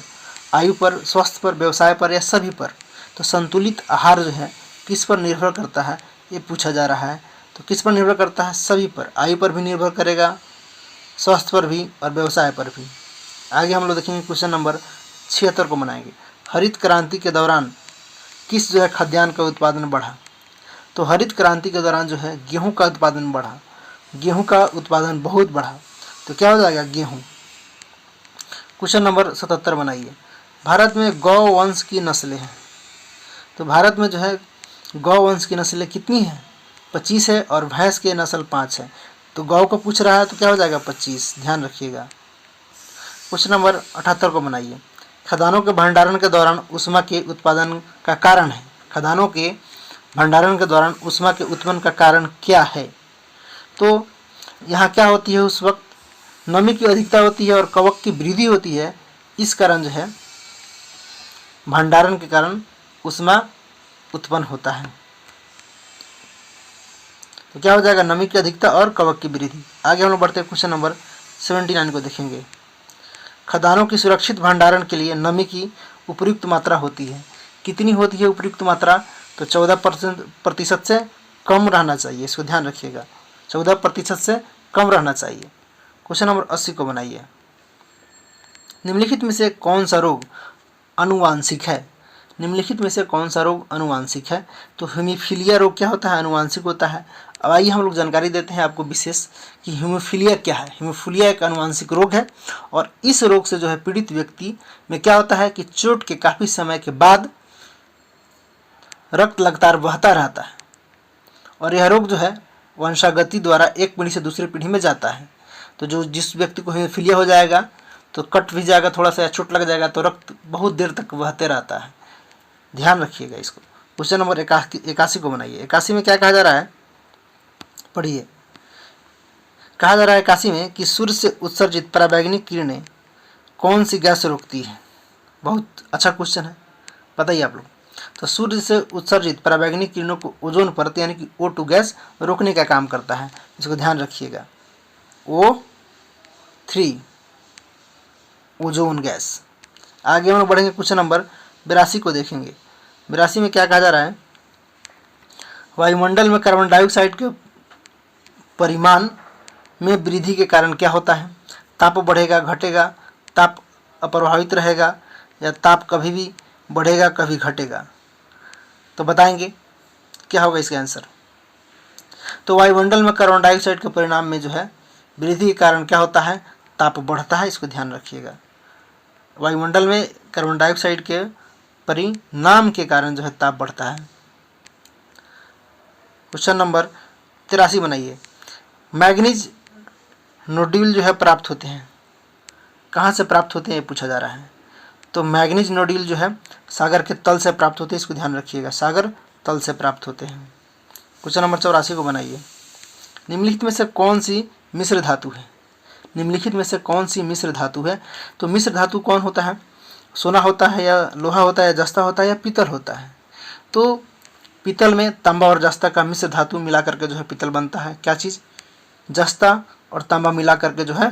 आयु पर, स्वास्थ्य पर, व्यवसाय पर, या सभी पर? तो संतुलित आहार जो है किस पर निर्भर करता है ये पूछा जा रहा है। तो किस पर निर्भर करता है? सभी पर। आयु पर भी निर्भर करेगा, स्वास्थ्य पर भी, और व्यवसाय पर भी। आगे हम लोग देखेंगे क्वेश्चन नंबर 76 को बनाएंगे। हरित क्रांति के दौरान किस जो है खाद्यान्न का उत्पादन बढ़ा? तो हरित क्रांति के दौरान जो है गेहूं का उत्पादन बढ़ा, गेहूं का उत्पादन बहुत बढ़ा। तो क्या हो जाएगा? गेहूं। क्वेश्चन नंबर 77 बनाइए। भारत में गौ वंश की नस्लें हैं। तो भारत में जो है गौ वंश की नस्लें कितनी हैं? 25 है, और भैंस के नस्ल 5 है। तो गौ को पूछ रहा है तो क्या हो जाएगा? 25। ध्यान रखिएगा। क्वेश्चन नंबर 78 को बनाइए। खदानों के भंडारण के दौरान ऊष्मा के उत्पादन का कारण है। खदानों के भंडारण के दौरान ऊष्मा के उत्पन्न का कारण क्या है? तो यहाँ क्या होती है? उस वक्त नमी की अधिकता होती है और कवक की वृद्धि होती है। इस कारण जो है भंडारण के कारण ऊष्मा उत्पन्न होता है। तो क्या हो जाएगा? नमी की अधिकता और कवक की वृद्धि। आगे हम लोग बढ़ते हैं, क्वेश्चन नंबर 79 को देखेंगे। खदानों की सुरक्षित भंडारण के लिए नमी की उपयुक्त मात्रा होती है। कितनी होती है उपयुक्त मात्रा? तो 14% से कम रहना चाहिए, इसको ध्यान रखिएगा, 14% से कम रहना चाहिए। क्वेश्चन नंबर 80 को बनाइए। निम्नलिखित में से कौन सा रोग अनुवांशिक है? निम्नलिखित में से कौन सा रोग अनुवांशिक है? तो हीमोफीलिया रोग क्या होता है? अनुवांशिक होता है। अब आइए हम लोग जानकारी देते हैं आपको विशेष कि हीमोफीलिया क्या है। हीमोफीलिया एक अनुवांशिक रोग है और इस रोग से जो है पीड़ित व्यक्ति में क्या होता है कि चोट के काफ़ी समय के बाद रक्त लगातार बहता रहता है और यह रोग जो है वंशागति द्वारा एक पीढ़ी से दूसरी पीढ़ी में जाता है। तो जिस व्यक्ति को हीमोफीलिया हो जाएगा तो कट भी जाएगा थोड़ा सा, चोट लग जाएगा तो रक्त बहुत देर तक बहते रहता है। ध्यान रखिएगा इसको। क्वेश्चन नंबर 81 को बनाइए। 81 में क्या कहा जा रहा है? पढ़िए। कहा जा रहा है 81 में कि सूर्य से उत्सर्जित पराबैंगनी किरणें कौन सी गैस रोकती है? बहुत अच्छा क्वेश्चन है, बताइए आप लोग। तो सूर्य से उत्सर्जित पराबैंगनी किरणों को ओजोन परत यानी कि O2 गैस रोकने का काम करता है, इसको ध्यान रखिएगा। O3 ozone gas. आगे हम बढ़ेंगे, क्वेश्चन नंबर 82 को देखेंगे। 82 में क्या कहा जा रहा है? वायुमंडल में कार्बन डाइऑक्साइड के परिमाण में वृद्धि के कारण क्या होता है? ताप बढ़ेगा, घटेगा, ताप अप्रभावित रहेगा या ताप कभी भी बढ़ेगा कभी घटेगा? तो बताएंगे क्या होगा इसका आंसर। तो वायुमंडल में कार्बन डाइऑक्साइड के परिणाम में जो है वृद्धि के कारण क्या होता है? ताप बढ़ता है, इसको ध्यान रखिएगा। वायुमंडल में कार्बन डाइऑक्साइड के परिणाम के कारण जो है ताप बढ़ता है। क्वेश्चन नंबर 83 बनाइए। मैग्नीज नोड्यूल जो है प्राप्त होते हैं, कहाँ से प्राप्त होते हैं ये पूछा जा रहा है। तो मैग्नीज नोड्यूल जो है सागर के तल से प्राप्त होते हैं, इसको ध्यान रखिएगा, सागर तल से प्राप्त होते हैं। क्वेश्चन नंबर 84 को बनाइए। निम्नलिखित में से कौन सी मिश्र धातु है? निम्नलिखित में से कौन सी मिश्र धातु है? तो मिश्र धातु कौन होता है? सोना होता है या लोहा होता है या जस्ता होता है या पीतल होता है? तो पीतल में तांबा और जस्ता का मिश्र धातु मिला करके जो है पीतल बनता है। क्या चीज़? जस्ता और तांबा मिला करके जो है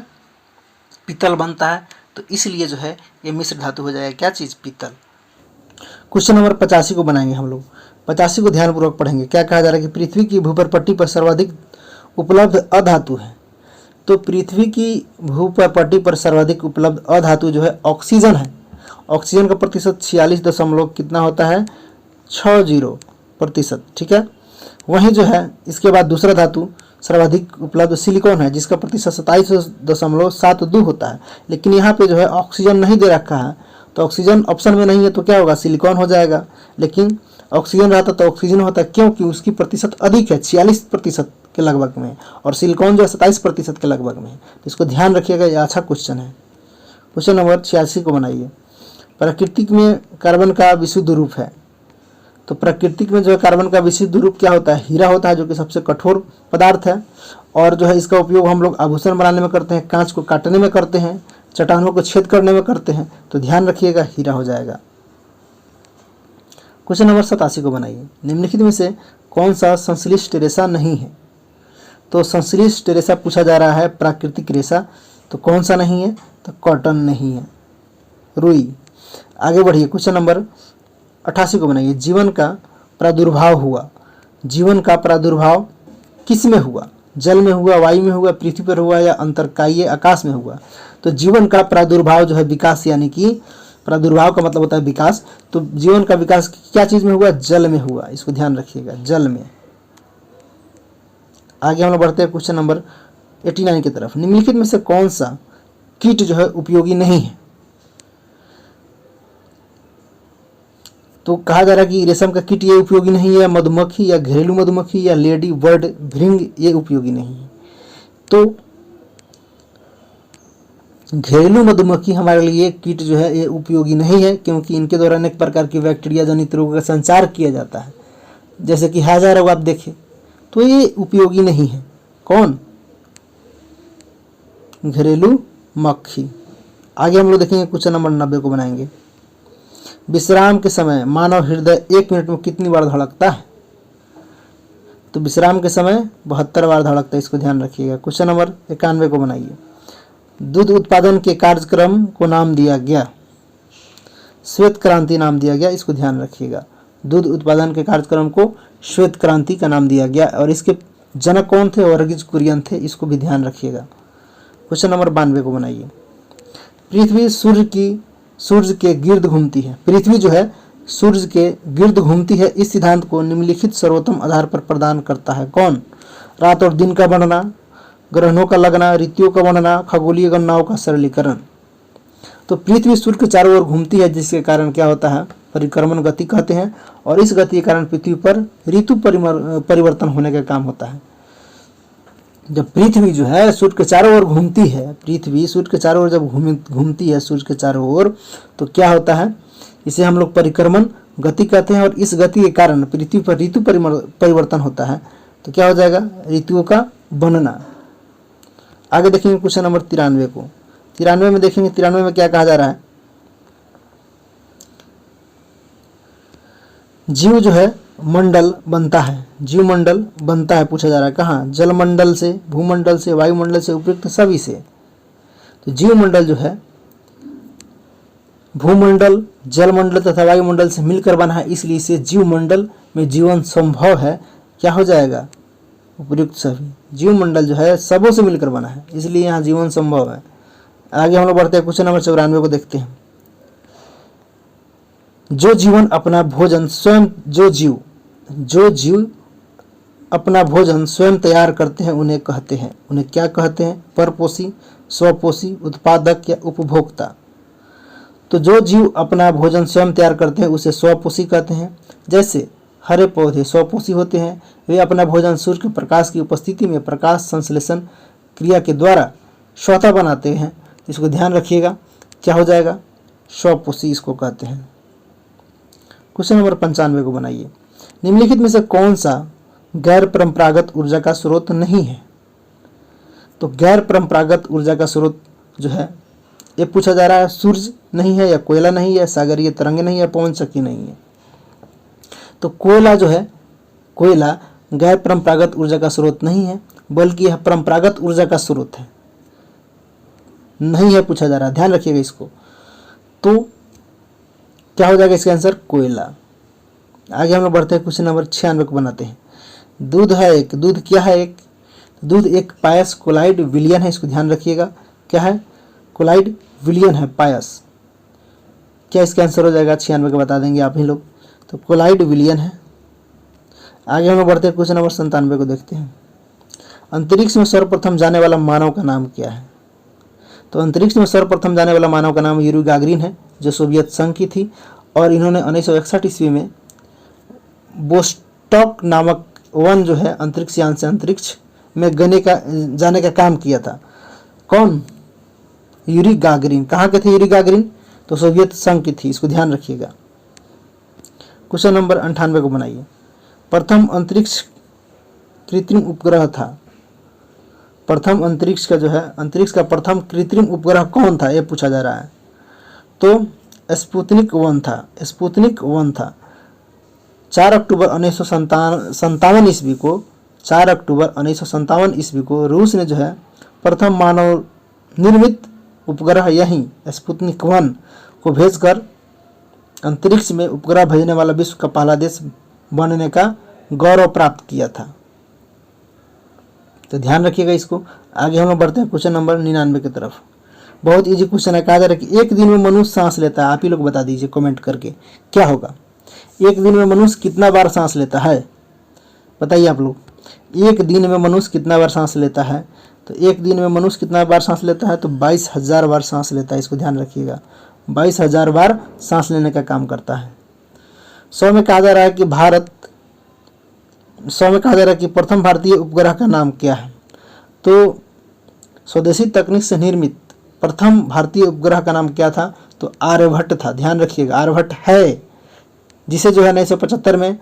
पीतल बनता है, तो इसलिए जो है ये मिश्र धातु हो जाएगा। क्या चीज़? पीतल। क्वेश्चन नंबर 85 को बनाएंगे हम लोग। 85 को ध्यानपूर्वक पढ़ेंगे। क्या कहा जा रहा है कि पृथ्वी की भूपरपट्टी पर सर्वाधिक उपलब्ध अधातु है? तो पृथ्वी की भूपरपट्टी पर सर्वाधिक उपलब्ध अधातु जो है ऑक्सीजन है। ऑक्सीजन का प्रतिशत 46 दशमलव कितना होता है? 60%। ठीक है। वहीं जो है इसके बाद दूसरा धातु सर्वाधिक उपलब्ध सिलिकॉन है, जिसका प्रतिशत 27.72 होता है। लेकिन यहाँ पे जो है ऑक्सीजन नहीं दे रखा है, तो ऑक्सीजन ऑप्शन में नहीं है तो क्या होगा? सिलिकॉन हो जाएगा। लेकिन ऑक्सीजन रहता तो ऑक्सीजन होता, क्योंकि उसकी प्रतिशत अधिक है, 46% के लगभग में, और सिलिकॉन जो है 27% के लगभग में। तो इसको ध्यान रखिएगा, यह अच्छा क्वेश्चन है। क्वेश्चन नंबर 86 को बनाइए। प्राकृतिक में कार्बन का विशुद्ध रूप है। तो प्राकृतिक में जो है कार्बन का विशुद्ध रूप क्या होता है? हीरा होता है, जो कि सबसे कठोर पदार्थ है, और जो है इसका उपयोग हम लोग आभूषण बनाने में करते हैं, कांच को काटने में करते हैं, चट्टानों को छेद करने में करते हैं। तो ध्यान रखिएगा, हीरा हो जाएगा। क्वेश्चन नंबर 87 को बनाइए। निम्नलिखित में से कौन सा संश्लिष्ट रेशा नहीं है? तो संश्लिष्ट रेशा पूछा जा रहा है, प्राकृतिक रेशा। तो कौन सा नहीं है? तो कॉटन नहीं है, रुई। आगे बढ़िए, क्वेश्चन नंबर 88 को बनाइए। जीवन का प्रादुर्भाव हुआ। जीवन का प्रादुर्भाव किस में हुआ? जल में हुआ, वायु में हुआ, पृथ्वी पर हुआ या अंतरकायीय आकाश में हुआ? तो जीवन का प्रादुर्भाव जो है विकास, यानी कि प्रादुर्भाव का मतलब होता है विकास। तो जीवन का विकास क्या चीज में हुआ? जल में हुआ, इसको ध्यान रखिएगा, जल में। आगे हम लोग बढ़ते हैं क्वेश्चन नंबर 89 की तरफ। निम्नलिखित में से कौन सा कीट जो है उपयोगी नहीं है? तो कहा जा रहा है कि रेशम का कीट ये उपयोगी नहीं है, मधुमक्खी या घरेलू मधुमक्खी या लेडी बर्ड भृंग ये उपयोगी नहीं है। तो घरेलू मधुमक्खी हमारे लिए कीट जो है ये उपयोगी नहीं है, क्योंकि इनके द्वारा अनेक प्रकार की बैक्टीरिया जनित रोगों का संचार किया जाता है, जैसे कि हैजा रोग आप देखें, तो ये उपयोगी नहीं है। कौन? घरेलू मक्खी। आगे हम लोग देखेंगे, क्वेश्चन नंबर 90 को बनाएंगे। विश्राम के समय मानव हृदय 1 मिनट में कितनी बार धड़कता है? तो विश्राम के समय 72 बार धड़कता है, इसको ध्यान रखिएगा। क्वेश्चन नंबर 91 को बनाइए। दूध उत्पादन के कार्यक्रम को नाम दिया गया। श्वेत क्रांति नाम दिया गया, इसको ध्यान रखिएगा। दूध उत्पादन के कार्यक्रम को श्वेत क्रांति का नाम दिया गया और इसके जनक कौन थे? वर्गीज कुरियन थे, इसको भी ध्यान रखिएगा। क्वेश्चन नंबर 92 को बनाइए। पृथ्वी सूर्य के गिर्द घूमती है। पृथ्वी जो है सूर्य के गिर्द घूमती है, इस सिद्धांत को निम्नलिखित सर्वोत्तम आधार पर प्रदान करता है कौन? रात और दिन का बढ़ना, ग्रहणों का लगना, ऋतुओं का बढ़ना, खगोलीय गणनाओं का सरलीकरण। तो पृथ्वी सूर्य के चारों ओर घूमती है, जिसके कारण क्या होता है? परिक्रमण गति कहते हैं, और इस गति के कारण पृथ्वी पर ऋतु परिवर्तन होने का काम होता है। जब पृथ्वी जो है सूर्य के चारों ओर घूमती है, पृथ्वी सूर्य के चारों ओर जब घूमती है सूर्य के चारों ओर, तो क्या होता है? इसे हम लोग परिक्रमण गति कहते हैं, और इस गति के कारण पृथ्वी पर ऋतु परिवर्तन होता है। तो क्या हो जाएगा? ऋतुओं का बनना। आगे देखेंगे क्वेश्चन नंबर 93 को। 93 में देखेंगे, 93 में क्या कहा जा रहा है? जीव जो है मंडल बनता है, जीव मंडल बनता है, पूछा जा रहा है कहाँ? जलमंडल से, भूमंडल से, वायुमंडल से, उपयुक्त सभी से। तो जीव मंडल जो है भूमंडल, जलमंडल तथा वायुमंडल से मिलकर बना है, इसलिए इसे जीव मंडल में जीवन संभव है। क्या हो जाएगा? उपयुक्त सभी। जीव मंडल जो है सबों से मिलकर बना है, इसलिए यहाँ जीवन संभव है। आगे हम लोग बढ़ते हैं, क्वेश्चन नंबर 94 को देखते हैं। जो जीवन अपना भोजन स्वयं जो जीव अपना भोजन स्वयं तैयार करते हैं उन्हें कहते हैं, उन्हें क्या कहते हैं? परपोषी, स्वपोषी, उत्पादक या उपभोक्ता। तो जो जीव अपना भोजन स्वयं तैयार करते हैं उसे स्वपोषी कहते हैं। जैसे हरे पौधे स्वपोषी होते हैं, वे अपना भोजन सूर्य के प्रकाश की उपस्थिति में प्रकाश संश्लेषण क्रिया के द्वारा स्वतः बनाते हैं। इसको ध्यान रखिएगा, क्या हो जाएगा? स्वपोषी इसको कहते हैं। क्वेश्चन नंबर 95 को बनाइए। निम्नलिखित में से कौन सा गैर परंपरागत ऊर्जा का स्रोत नहीं है? तो गैर परंपरागत ऊर्जा का स्रोत जो है ये पूछा जा रहा है, सूर्य नहीं है, या कोयला नहीं है, सागरीय तरंगे नहीं है, पवन चक्की नहीं है। तो कोयला जो है, कोयला गैर परंपरागत ऊर्जा का स्रोत नहीं है, बल्कि यह परंपरागत ऊर्जा का स्रोत है। नहीं है पूछा जा रहा है, ध्यान रखिएगा इसको। तो क्या हो जाएगा इसका आंसर? कोयला। आगे हम लोग बढ़ते हैं, क्वेश्चन नंबर 96 को बनाते हैं। दूध है एक, दूध क्या है एक? दूध एक पायस कोलाइड विलियन है, इसको ध्यान रखिएगा। क्या है? कोलाइड विलियन है पायस। क्या इसका आंसर हो जाएगा? 96 का बता देंगे आप ही लोग। तो कोलाइड विलियन है। आगे हम लोग बढ़ते हैं, क्वेश्चन नंबर 97 को देखते हैं। अंतरिक्ष में सर्वप्रथम जाने वाला मानव का नाम क्या है? तो अंतरिक्ष में सर्वप्रथम जाने वाला मानव का नाम यूरी गागरिन है, जो सोवियत संघ की थी, और इन्होंने 1961 ईस्वी में बोस्टॉक नामक वन जो है अंतरिक्ष यान से अंतरिक्ष में जाने का काम किया था। कौन? Yuri Gagarin. कहाँ के थे यूरी गागरिन? तो सोवियत संघ की थी, इसको ध्यान रखिएगा। क्वेश्चन नंबर 98 को बनाइए। प्रथम अंतरिक्ष कृत्रिम उपग्रह था। प्रथम अंतरिक्ष का जो है, अंतरिक्ष का प्रथम कृत्रिम उपग्रह कौन था, यह पूछा जा रहा है। तो स्पुतनिक 1 था। स्पुतनिक 1 था। 4 अक्टूबर 1957 ईस्वी को 4 अक्टूबर 1957 ईस्वी को रूस ने जो है प्रथम मानव निर्मित उपग्रह यही स्पुतनिक 1 को भेजकर अंतरिक्ष में उपग्रह भेजने वाला विश्व का पहला देश बनने का गौरव प्राप्त किया था। तो ध्यान रखिएगा इसको। आगे हम लोग बढ़ते हैं क्वेश्चन नंबर 99 की तरफ। बहुत इजी क्वेश्चन है। कहा जा रहा है कि एक दिन में मनुष्य सांस लेता है, आप ही लोग बता दीजिए कमेंट करके क्या होगा। एक दिन में मनुष्य कितना बार सांस लेता है, बताइए आप लोग। एक दिन में मनुष्य कितना बार सांस लेता है? तो एक दिन में मनुष्य कितना बार सांस लेता है? तो 22,000 बार सांस लेता है, इसको ध्यान रखिएगा। 22,000 बार सांस लेने का काम करता है। 100 में कहा जा रहा है कि प्रथम भारतीय उपग्रह का नाम क्या है? तो स्वदेशी तकनीक से निर्मित प्रथम भारतीय उपग्रह का नाम क्या था? तो आर्यभट्ट था। ध्यान रखिएगा, आर्यभट्ट है, जिसे जो है 1975 में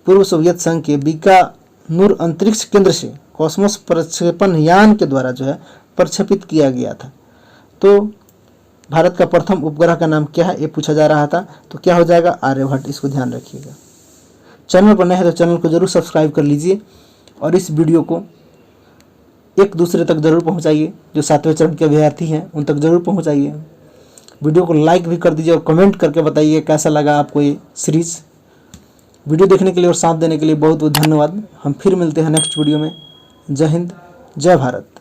पूर्व सोवियत संघ के बीकानूर अंतरिक्ष केंद्र से कॉस्मोस प्रक्षेपण यान के द्वारा जो है प्रक्षेपित किया गया था। तो भारत का प्रथम उपग्रह का नाम क्या है, ये पूछा जा रहा था। तो क्या हो जाएगा? आर्यभट्ट, इसको ध्यान रखिएगा। चैनल पर नए हैं तो चैनल को जरूर सब्सक्राइब कर लीजिए और इस वीडियो को एक दूसरे तक जरूर पहुंचाइए। जो 7वें चरण के अभ्यर्थी हैं उन तक जरूर पहुंचाइए। वीडियो को लाइक भी कर दीजिए और कमेंट करके बताइए कैसा लगा आपको ये सीरीज़। वीडियो देखने के लिए और साथ देने के लिए बहुत बहुत धन्यवाद। हम फिर मिलते हैं नेक्स्ट वीडियो में। जय हिंद, जय भारत।